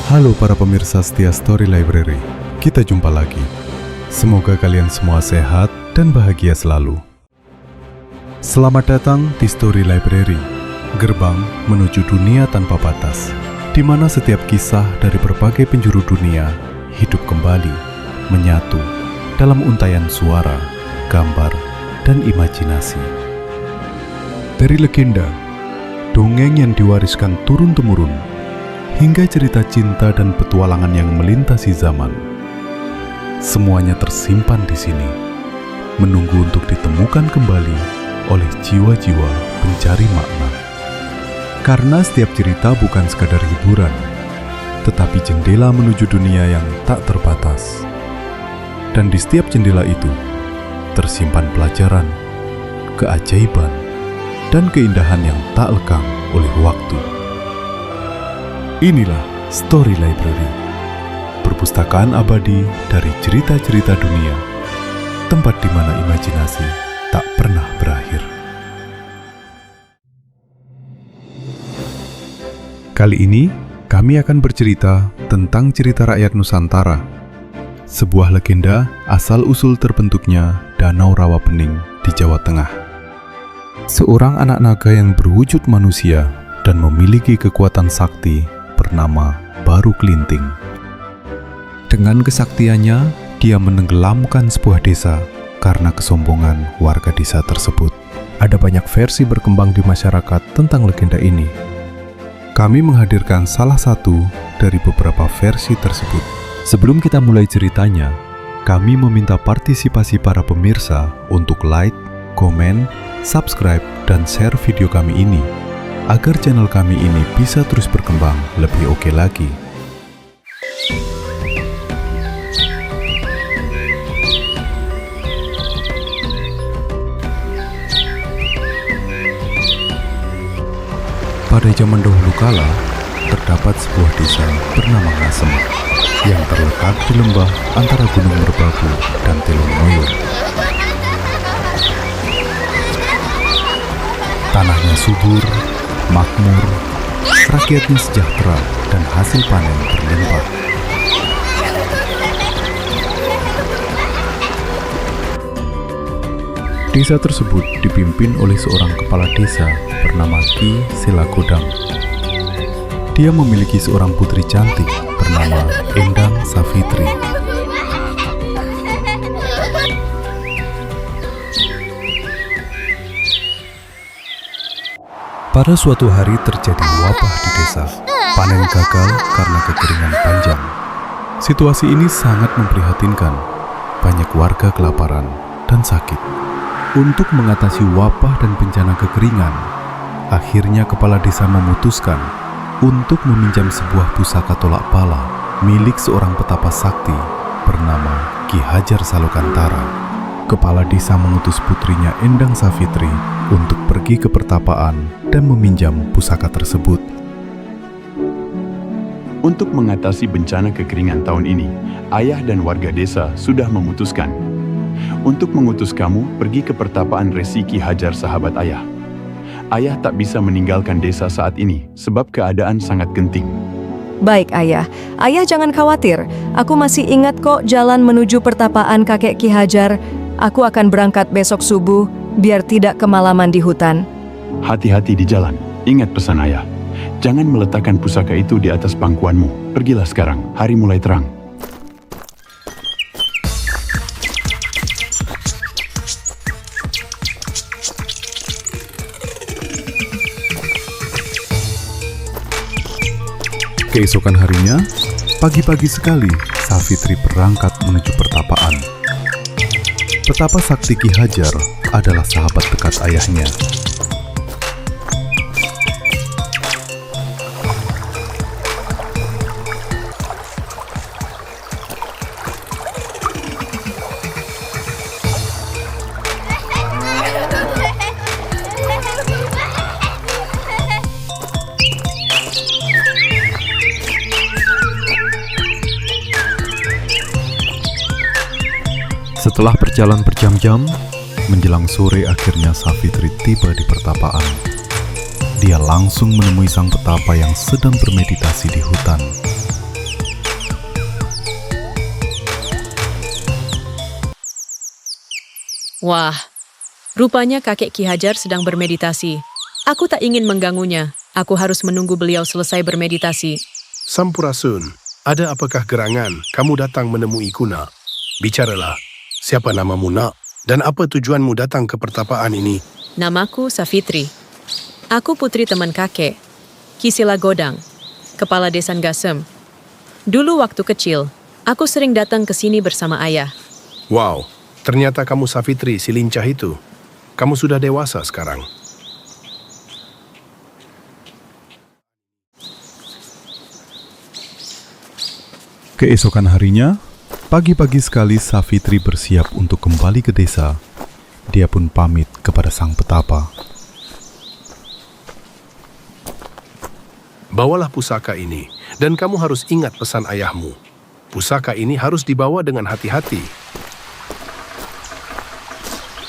Halo para pemirsa setia Story Library, kita jumpa lagi. Semoga kalian semua sehat dan bahagia selalu. Selamat datang di Story Library, gerbang menuju dunia tanpa batas, di mana setiap kisah dari berbagai penjuru dunia hidup kembali, menyatu dalam untaian suara, gambar, dan imajinasi. Dari legenda, dongeng yang diwariskan turun-temurun, hingga cerita cinta dan petualangan yang melintasi zaman. Semuanya tersimpan di sini, menunggu untuk ditemukan kembali oleh jiwa-jiwa pencari makna. Karena setiap cerita bukan sekadar hiburan, tetapi jendela menuju dunia yang tak terbatas. Dan di setiap jendela itu, tersimpan pelajaran, keajaiban, dan keindahan yang tak lekang oleh waktu. Inilah Story Library, perpustakaan abadi dari cerita-cerita dunia, tempat di mana imajinasi tak pernah berakhir. Kali ini, kami akan bercerita tentang cerita rakyat Nusantara, sebuah legenda asal-usul terbentuknya Danau Rawapening di Jawa Tengah. Seorang anak naga yang berwujud manusia dan memiliki kekuatan sakti bernama Baru Kelinting. Dengan kesaktiannya, dia menenggelamkan sebuah desa karena kesombongan warga desa tersebut. Ada banyak versi berkembang di masyarakat tentang legenda ini. Kami menghadirkan salah satu dari beberapa versi tersebut. Sebelum kita mulai ceritanya, kami meminta partisipasi para pemirsa untuk like, komen, subscribe, dan share video kami ini, agar channel kami ini bisa terus berkembang lebih oke lagi. Pada zaman dahulu kala, terdapat sebuah desa bernama Ngasem yang terletak di lembah antara Gunung Merbabu dan Telongmoyo. Tanahnya subur, makmur, rakyatnya sejahtera, dan hasil panen berlimpah. Desa tersebut dipimpin oleh seorang kepala desa bernama Ki Selagodang. Dia memiliki seorang putri cantik bernama Endang Safitri. Pada suatu hari terjadi wabah di desa. Panen gagal karena kekeringan panjang. Situasi ini sangat memprihatinkan. Banyak warga kelaparan dan sakit. Untuk mengatasi wabah dan bencana kekeringan, akhirnya kepala desa memutuskan untuk meminjam sebuah pusaka tolak bala milik seorang petapa sakti bernama Ki Hajar Salokantara. Kepala desa mengutus putrinya Endang Safitri untuk pergi ke pertapaan dan meminjam pusaka tersebut. Untuk mengatasi bencana kekeringan tahun ini, ayah dan warga desa sudah memutuskan untuk mengutus kamu pergi ke pertapaan Resi Ki Hajar sahabat ayah. Ayah tak bisa meninggalkan desa saat ini sebab keadaan sangat genting. Baik ayah, ayah jangan khawatir. Aku masih ingat kok jalan menuju pertapaan kakek Ki Hajar. Aku akan berangkat besok subuh, biar tidak kemalaman di hutan. Hati-hati di jalan. Ingat pesan ayah. Jangan meletakkan pusaka itu di atas pangkuanmu. Pergilah sekarang, hari mulai terang. Keesokan harinya, pagi-pagi sekali, Safitri berangkat menuju pertapaan. Petapa sakti Ki Hajar adalah sahabat dekat ayahnya. Setelah berjalan berjam-jam, menjelang sore akhirnya Safitri tiba di pertapaan. Dia langsung menemui sang petapa yang sedang bermeditasi di hutan. Wah, rupanya kakek Ki Hajar sedang bermeditasi. Aku tak ingin mengganggunya. Aku harus menunggu beliau selesai bermeditasi. Sampurasun, ada apakah gerangan kamu datang menemuiku, nak? Bicaralah, siapa namamu, nak? Dan apa tujuanmu datang ke pertapaan ini? Namaku Safitri. Aku putri teman kakek, Ki Sila Godang, kepala desa Gasem. Dulu waktu kecil, aku sering datang ke sini bersama ayah. Wow, ternyata kamu Safitri si lincah itu. Kamu sudah dewasa sekarang. Keesokan harinya, pagi-pagi sekali Safitri bersiap untuk kembali ke desa. Dia pun pamit kepada sang petapa. Bawalah pusaka ini, dan kamu harus ingat pesan ayahmu. Pusaka ini harus dibawa dengan hati-hati.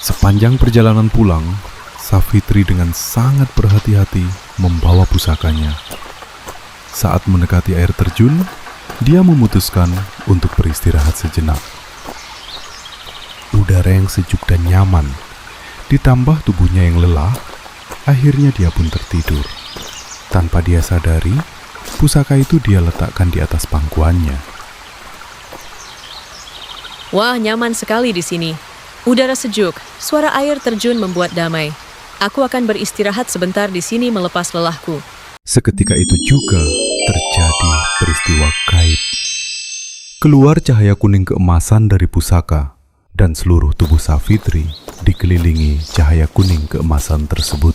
Sepanjang perjalanan pulang, Safitri dengan sangat berhati-hati membawa pusakanya. Saat mendekati air terjun, dia memutuskan untuk beristirahat sejenak. Udara yang sejuk dan nyaman, ditambah tubuhnya yang lelah, akhirnya dia pun tertidur. Tanpa dia sadari, pusaka itu dia letakkan di atas pangkuannya. Wah, nyaman sekali di sini. Udara sejuk, suara air terjun membuat damai. Aku akan beristirahat sebentar di sini melepas lelahku. Seketika itu juga terjadi peristiwa gaib. Keluar cahaya kuning keemasan dari pusaka, dan seluruh tubuh Safitri dikelilingi cahaya kuning keemasan tersebut.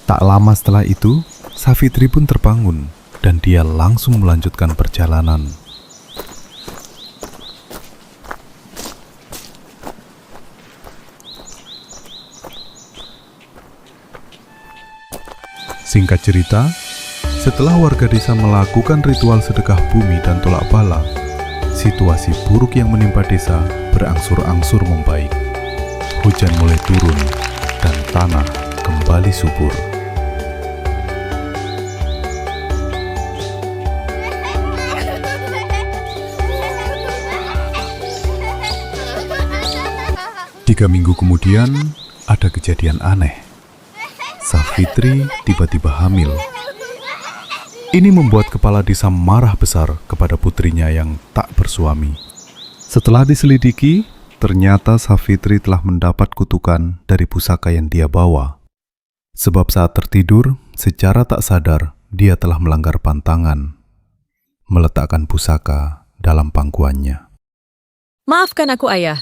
Tak lama setelah itu, Safitri pun terbangun, dan dia langsung melanjutkan perjalanan. Singkat cerita, setelah warga desa melakukan ritual sedekah bumi dan tolak bala, situasi buruk yang menimpa desa berangsur-angsur membaik. Hujan mulai turun dan tanah kembali subur. Tiga minggu kemudian, ada kejadian aneh. Safitri tiba-tiba hamil. Ini membuat kepala desa marah besar kepada putrinya yang tak bersuami. Setelah diselidiki, ternyata Safitri telah mendapat kutukan dari pusaka yang dia bawa. Sebab saat tertidur, secara tak sadar, dia telah melanggar pantangan, meletakkan pusaka dalam pangkuannya. Maafkan aku, ayah.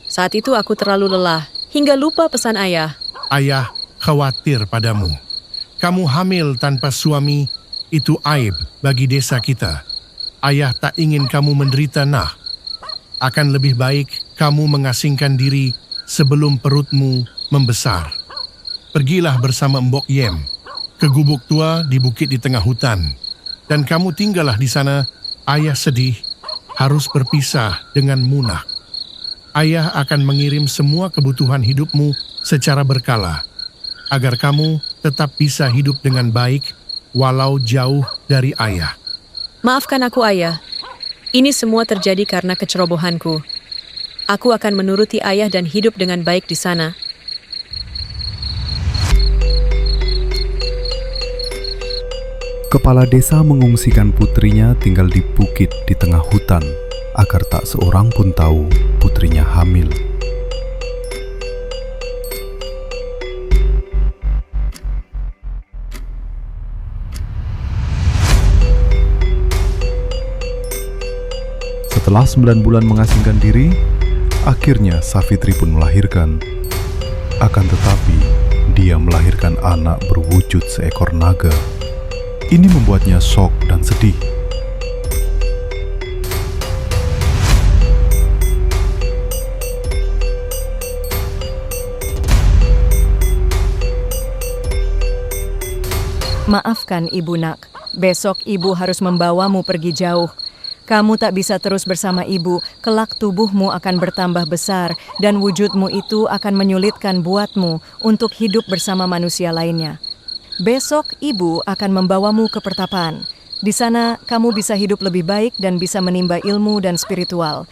Saat itu aku terlalu lelah, hingga lupa pesan ayah. Ayah khawatir padamu. Kamu hamil tanpa suami, itu aib bagi desa kita. Ayah tak ingin kamu menderita, nah. Akan lebih baik kamu mengasingkan diri sebelum perutmu membesar. Pergilah bersama Mbok Yem ke gubuk tua di bukit di tengah hutan. Dan kamu tinggallah di sana. Ayah sedih, harus berpisah dengan Munah. Ayah akan mengirim semua kebutuhan hidupmu secara berkala, agar kamu tetap bisa hidup dengan baik walau jauh dari ayah. Maafkan aku, ayah. Ini semua terjadi karena kecerobohanku. Aku akan menuruti ayah dan hidup dengan baik di sana. Kepala desa mengungsikan putrinya tinggal di bukit di tengah hutan, agar tak seorang pun tahu putrinya hamil. Setelah 9 bulan mengasingkan diri, akhirnya Safitri pun melahirkan. Akan tetapi, dia melahirkan anak berwujud seekor naga. Ini membuatnya shock dan sedih. Maafkan ibu nak, besok ibu harus membawamu pergi jauh. Kamu tak bisa terus bersama ibu, kelak tubuhmu akan bertambah besar dan wujudmu itu akan menyulitkan buatmu untuk hidup bersama manusia lainnya. Besok ibu akan membawamu ke pertapaan. Di sana kamu bisa hidup lebih baik dan bisa menimba ilmu dan spiritual.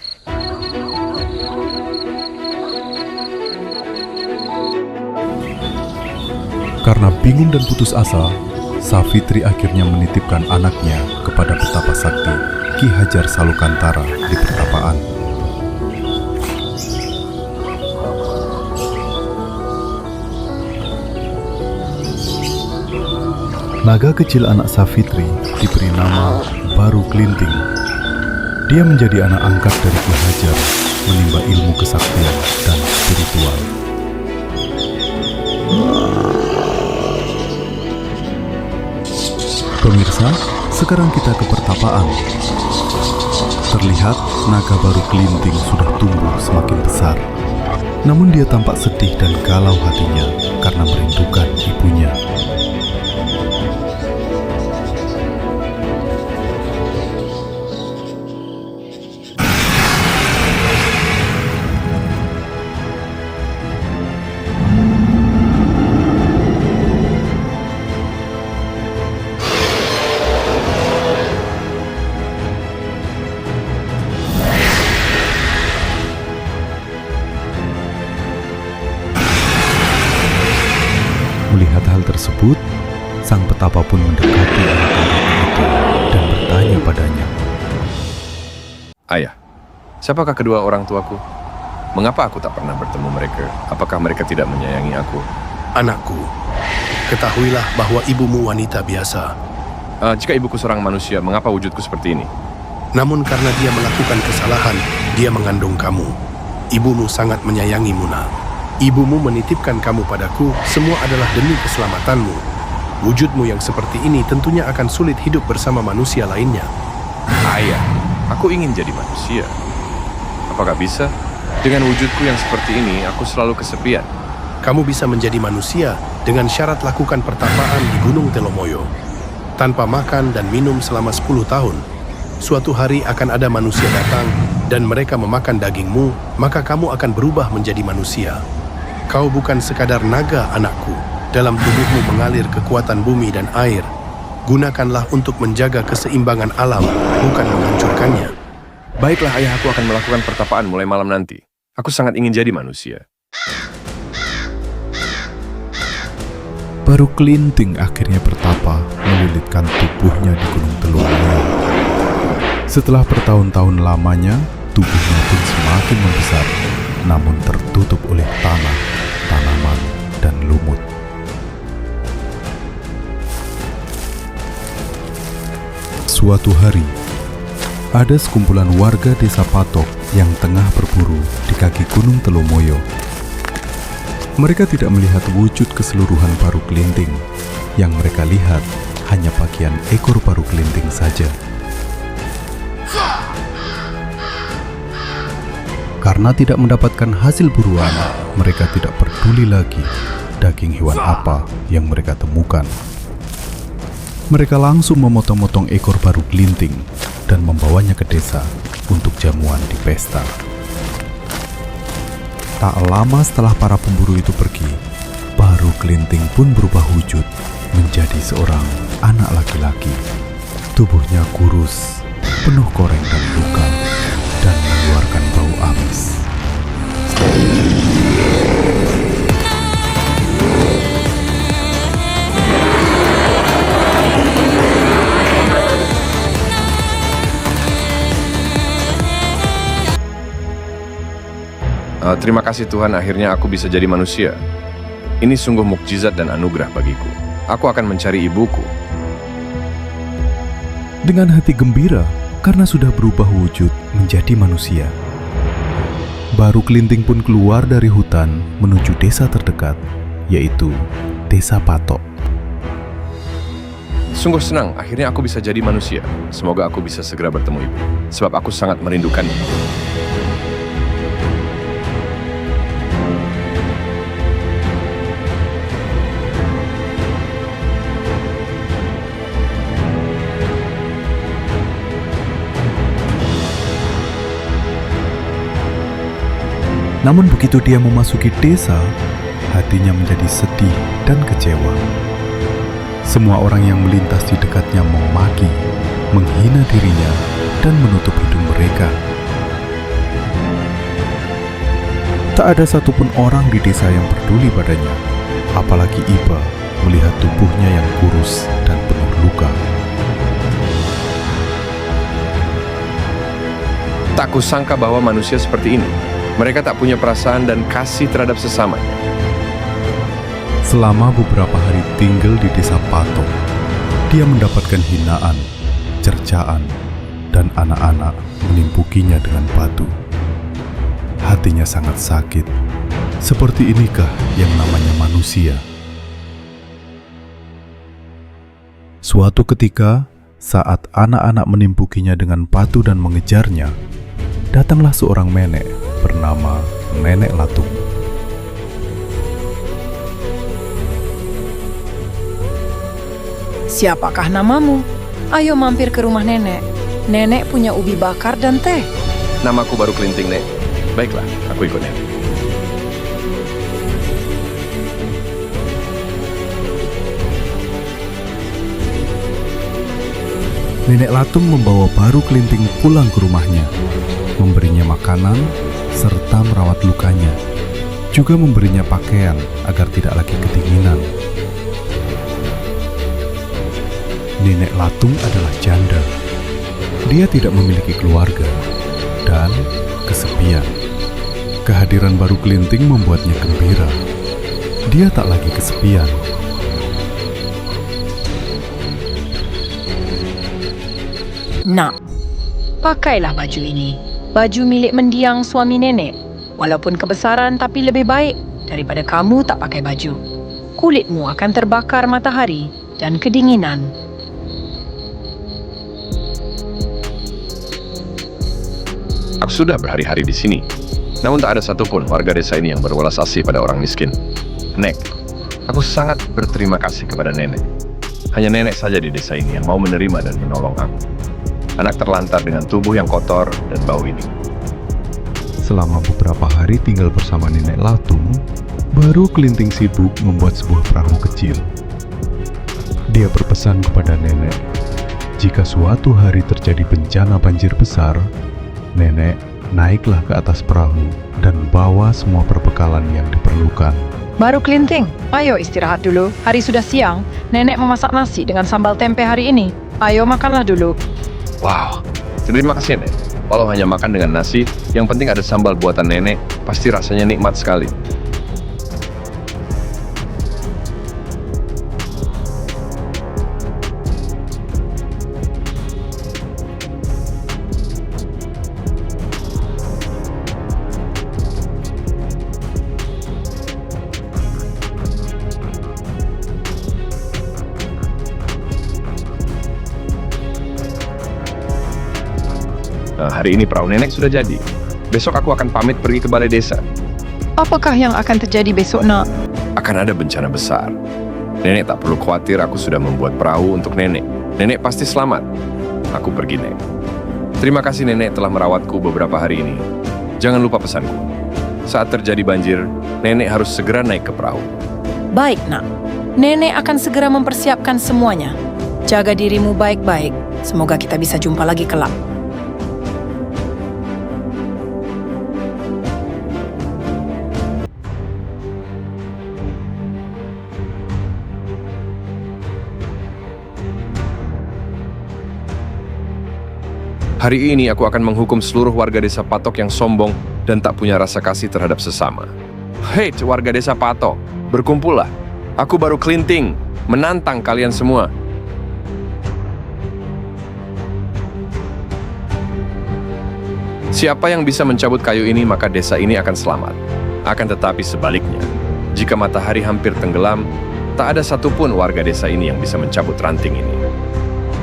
Karena bingung dan putus asa, Safitri akhirnya menitipkan anaknya kepada petapa sakti Ki Hajar Salukantara di pertapaan. Naga kecil anak Safitri diberi nama Baru Kelinting. Dia menjadi anak angkat dari Ki Hajar, menimba ilmu kesaktian dan spiritual. Pemirsa, sekarang kita ke pertapaan. Terlihat naga Baru Kelinting sudah tumbuh semakin besar. Namun dia tampak sedih dan galau hatinya karena merindukan ibunya. Melihat hal tersebut, sang petapa pun mendekati anak-anak itu dan bertanya padanya. Ayah, siapakah kedua orang tuaku? Mengapa aku tak pernah bertemu mereka? Apakah mereka tidak menyayangi aku? Anakku, ketahuilah bahwa ibumu wanita biasa. Jika ibuku seorang manusia, mengapa wujudku seperti ini? Namun karena dia melakukan kesalahan, dia mengandung kamu. Ibumu sangat menyayangimu, nak. Ibumu menitipkan kamu padaku, semua adalah demi keselamatanmu. Wujudmu yang seperti ini tentunya akan sulit hidup bersama manusia lainnya. Ayah, aku ingin jadi manusia. Apakah bisa? Dengan wujudku yang seperti ini, aku selalu kesepian. Kamu bisa menjadi manusia dengan syarat lakukan pertapaan di Gunung Telomoyo. Tanpa makan dan minum selama 10 tahun. Suatu hari akan ada manusia datang dan mereka memakan dagingmu, maka kamu akan berubah menjadi manusia. Kau bukan sekadar naga, anakku. Dalam tubuhmu mengalir kekuatan bumi dan air. Gunakanlah untuk menjaga keseimbangan alam, bukan menghancurkannya. Baiklah ayah, aku akan melakukan pertapaan mulai malam nanti. Aku sangat ingin jadi manusia. Baru Kelinting akhirnya bertapa melilitkan tubuhnya di Gunung Telomoyo. Setelah bertahun-tahun lamanya, tubuhnya pun semakin membesar, namun tertutup oleh tanah, tanaman, dan lumut. Suatu hari, ada sekumpulan warga desa Patok yang tengah berburu di kaki Gunung Telomoyo. Mereka tidak melihat wujud keseluruhan Baru Kelinting. Yang mereka lihat hanya bagian ekor Baru Kelinting saja. Karena tidak mendapatkan hasil buruan, mereka tidak peduli lagi daging hewan apa yang mereka temukan. Mereka langsung memotong-motong ekor Baru Kelinting dan membawanya ke desa untuk jamuan di pesta. Tak lama setelah para pemburu itu pergi, Baru Kelinting pun berubah wujud menjadi seorang anak laki-laki. Tubuhnya kurus, penuh koreng dan luka, dan mengeluarkan bau amis. Terima kasih Tuhan, akhirnya aku bisa jadi manusia. Ini sungguh mukjizat dan anugerah bagiku. Aku akan mencari ibuku. Dengan hati gembira karena sudah berubah wujud menjadi manusia, Baru Kelinting pun keluar dari hutan menuju desa terdekat, yaitu Desa Patok. Sungguh senang, akhirnya aku bisa jadi manusia. Semoga aku bisa segera bertemu ibu, sebab aku sangat merindukannya. Namun begitu dia memasuki desa, hatinya menjadi sedih dan kecewa. Semua orang yang melintas di dekatnya memaki, menghina dirinya, dan menutup hidung mereka. Tak ada satupun orang di desa yang peduli padanya, apalagi Iba, melihat tubuhnya yang kurus dan penuh luka. Tak kusangka bahwa manusia seperti ini. Mereka tak punya perasaan dan kasih terhadap sesamanya. Selama beberapa hari tinggal di desa Patok, dia mendapatkan hinaan, cercaan, dan anak-anak menimpukinya dengan batu. Hatinya sangat sakit. Seperti inikah yang namanya manusia? Suatu ketika, saat anak-anak menimpukinya dengan batu dan mengejarnya, datanglah seorang nenek bernama Nenek Latung. Siapakah namamu? Ayo mampir ke rumah nenek. Nenek punya ubi bakar dan teh. Namaku baru Kelinting, Nek. Baiklah, aku ikut Nek. Nenek Latung membawa Baru Kelinting pulang ke rumahnya, memberinya makanan, serta merawat lukanya, juga memberinya pakaian agar tidak lagi kedinginan. Nenek Latung adalah janda. Dia tidak memiliki keluarga dan kesepian. Kehadiran Baru Kelinting membuatnya gembira. Dia tak lagi kesepian. Nak, pakailah baju ini. Baju milik mendiang suami nenek. Walaupun kebesaran tapi lebih baik daripada kamu tak pakai baju. Kulitmu akan terbakar matahari dan kedinginan. Aku sudah berhari-hari di sini. Namun tak ada satupun warga desa ini yang berwelas asih pada orang miskin. Nek, aku sangat berterima kasih kepada nenek. Hanya nenek saja di desa ini yang mau menerima dan menolong aku. Anak terlantar dengan tubuh yang kotor dan bau ini. Selama beberapa hari tinggal bersama Nenek Latung, Baru Kelinting sibuk membuat sebuah perahu kecil. Dia berpesan kepada nenek, jika suatu hari terjadi bencana banjir besar, nenek naiklah ke atas perahu dan bawa semua perbekalan yang diperlukan. Baru Kelinting, ayo istirahat dulu. Hari sudah siang. Nenek memasak nasi dengan sambal tempe hari ini. Ayo makanlah dulu. Wow, terima kasih Nek. Walau hanya makan dengan nasi, yang penting ada sambal buatan nenek, pasti rasanya nikmat sekali. Nah, hari ini perahu nenek sudah jadi. Besok aku akan pamit pergi ke balai desa. Apakah yang akan terjadi besok, nak? Akan ada bencana besar. Nenek tak perlu khawatir, aku sudah membuat perahu untuk nenek. Nenek pasti selamat. Aku pergi, Nek. Terima kasih nenek telah merawatku beberapa hari ini. Jangan lupa pesanku. Saat terjadi banjir, nenek harus segera naik ke perahu. Baik, nak. Nenek akan segera mempersiapkan semuanya. Jaga dirimu baik-baik. Semoga kita bisa jumpa lagi kelak. Hari ini aku akan menghukum seluruh warga desa Patok yang sombong dan tak punya rasa kasih terhadap sesama. Hei, warga desa Patok, berkumpullah. Aku Baru Kelinting, menantang kalian semua. Siapa yang bisa mencabut kayu ini, maka desa ini akan selamat. Akan tetapi sebaliknya, jika matahari hampir tenggelam, tak ada satupun warga desa ini yang bisa mencabut ranting ini.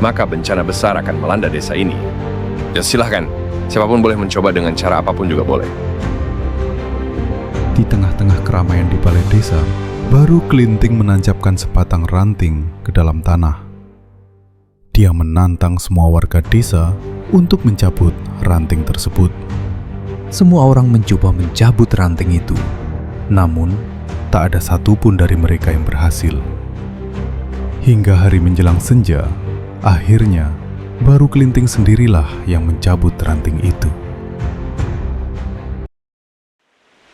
Maka bencana besar akan melanda desa ini. Ya silahkan, siapapun boleh mencoba dengan cara apapun juga boleh. Di tengah-tengah keramaian di balai desa, Baru Kelinting menancapkan sebatang ranting ke dalam tanah. Dia menantang semua warga desa untuk mencabut ranting tersebut. Semua orang mencoba mencabut ranting itu, namun tak ada satupun dari mereka yang berhasil. Hingga hari menjelang senja, akhirnya Baru Kelinting sendirilah yang mencabut ranting itu.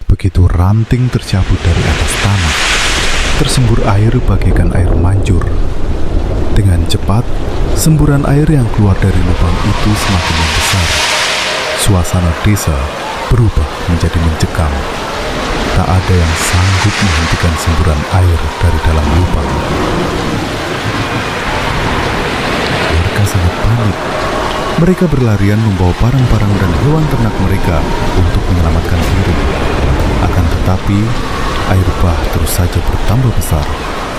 Begitu ranting tercabut dari atas tanah, tersembur air bagaikan air mancur. Dengan cepat, semburan air yang keluar dari lubang itu semakin membesar. Suasana desa berubah menjadi mencekam. Tak ada yang sanggup menghentikan semburan air dari dalam lubang. Warga sangat panik. Mereka berlarian membawa barang-barang dan hewan ternak mereka untuk menyelamatkan diri. Akan tetapi, air bah terus saja bertambah besar,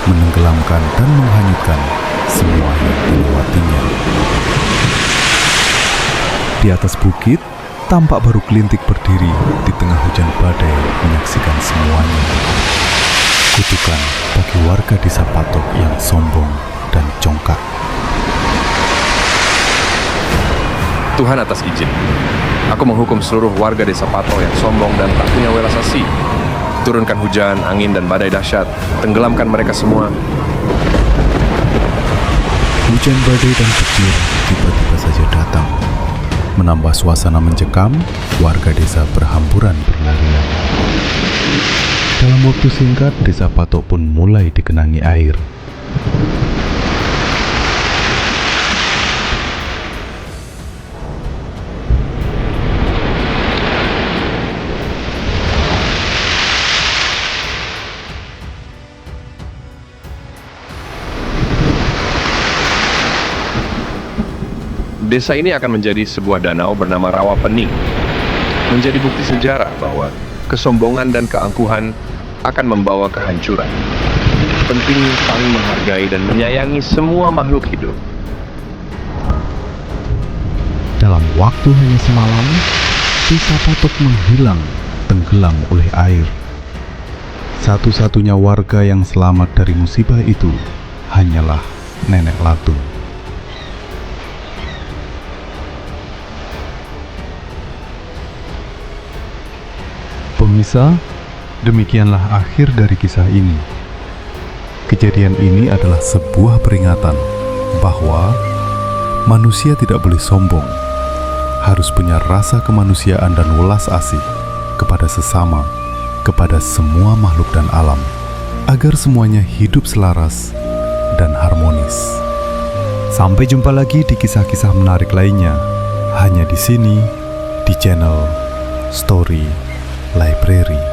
menenggelamkan dan menghanyutkan semua yang dilewatinya. Di atas bukit, tampak baru kelintik berdiri di tengah hujan badai menyaksikan semuanya. Kutukan bagi warga desa Patok yang sombong dan congkak. Tuhan atas izin, aku menghukum seluruh warga desa Patok yang sombong dan tak punya welas asih. Turunkan hujan, angin, dan badai dahsyat, tenggelamkan mereka semua. Hujan badai dan petir tiba-tiba saja datang. Menambah suasana mencekam, warga desa berhamburan berlarian. Dalam waktu singkat, desa Patok pun mulai digenangi air. Desa ini akan menjadi sebuah danau bernama Rawa Pening. Menjadi bukti sejarah bahwa kesombongan dan keangkuhan akan membawa kehancuran. Penting saling menghargai dan menyayangi semua makhluk hidup. Dalam waktu hanya semalam, desa Patok menghilang, tenggelam oleh air. Satu-satunya warga yang selamat dari musibah itu hanyalah Nenek Latung. Pemirsa, demikianlah akhir dari kisah ini. Kejadian ini adalah sebuah peringatan bahwa manusia tidak boleh sombong, harus punya rasa kemanusiaan dan welas asih kepada sesama, kepada semua makhluk dan alam, agar semuanya hidup selaras dan harmonis. Sampai jumpa lagi di kisah-kisah menarik lainnya, hanya di sini, di channel Story Library.